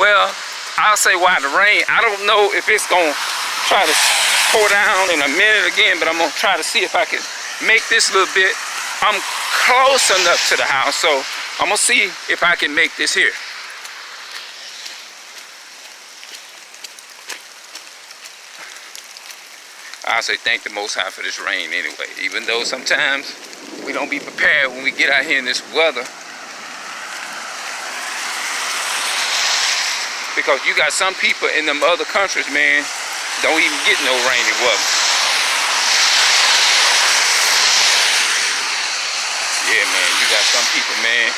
Well, I'll say why the rain. I don't know if it's gonna try to pour down in a minute again, but I'm gonna try to see if I can make this little bit. I'm close enough to the house, so I'm gonna see if I can make this here. I say thank the Most High for this rain anyway, even though sometimes we don't be prepared when we get out here in this weather. Because you got some people in them other countries, man, don't even get no rainy weather. Yeah, man, you got some people, man,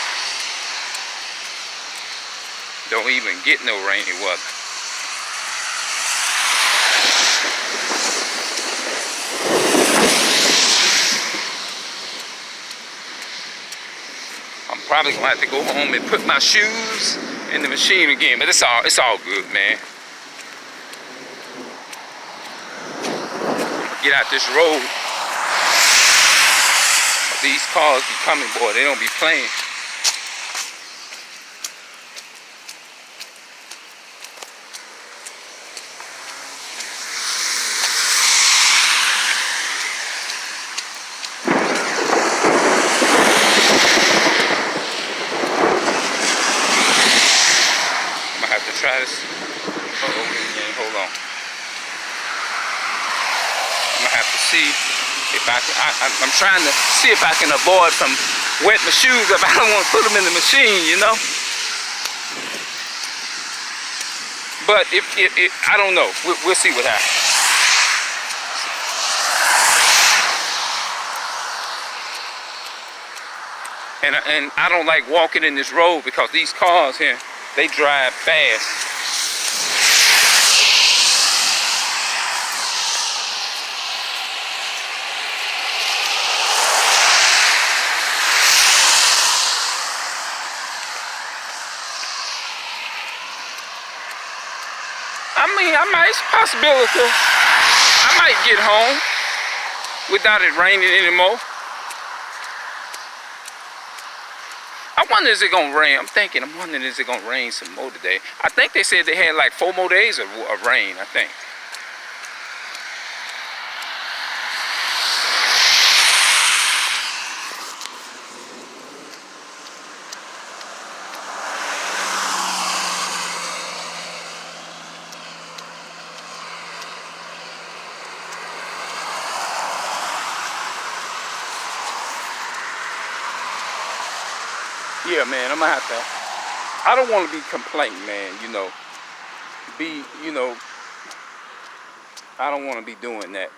don't even get no rainy weather. I'm probably gonna have to go home and put my shoes in the machine again, but it's all good, man. Get out this road. These cars be coming, boy, they don't be playing. Try this. Hold on. I'm gonna have to see if I can. I'm trying to see if I can avoid from wetting my shoes up. I don't want to put them in the machine, you know. But if I don't know. We'll see what happens. And I don't like walking in this road because these cars here, they drive fast. I mean, it's a possibility. I might get home without it raining anymore. I wonder, is it gonna rain? I'm wondering, is it gonna rain some more today? I think they said they had like 4 more days of rain, I think. Yeah, man, I'm gonna have to. I don't want to be complaining, man. I don't want to be doing that.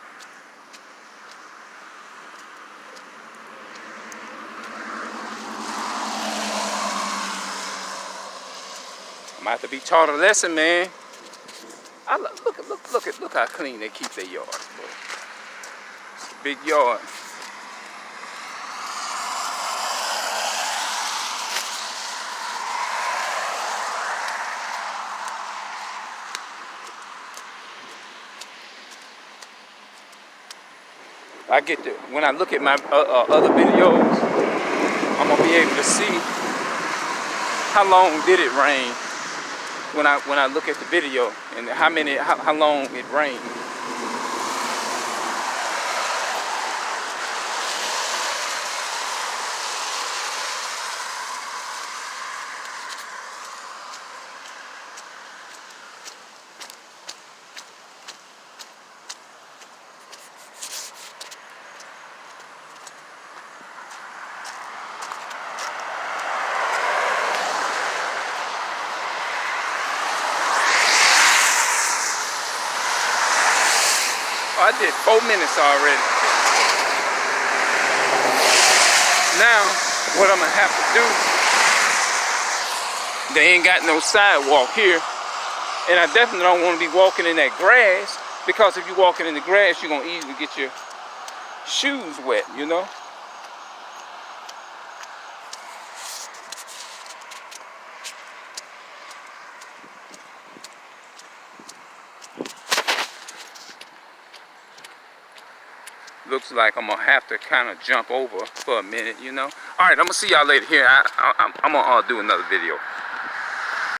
I'm gonna have to be taught a lesson, man. Look how clean they keep their yard, bro. It's a big yard. When I look at my other videos, I'm gonna be able to see how long did it rain when I look at the video and how long it rained. I did 4 minutes already. Now, what I'm gonna have to do, they ain't got no sidewalk here. And I definitely don't want to be walking in that grass, because if you're walking in the grass, you're gonna easily get your shoes wet, you know? Looks like I'm gonna have to kind of jump over for a minute, you know. All right, I'm gonna see y'all later here. I'm gonna do another video.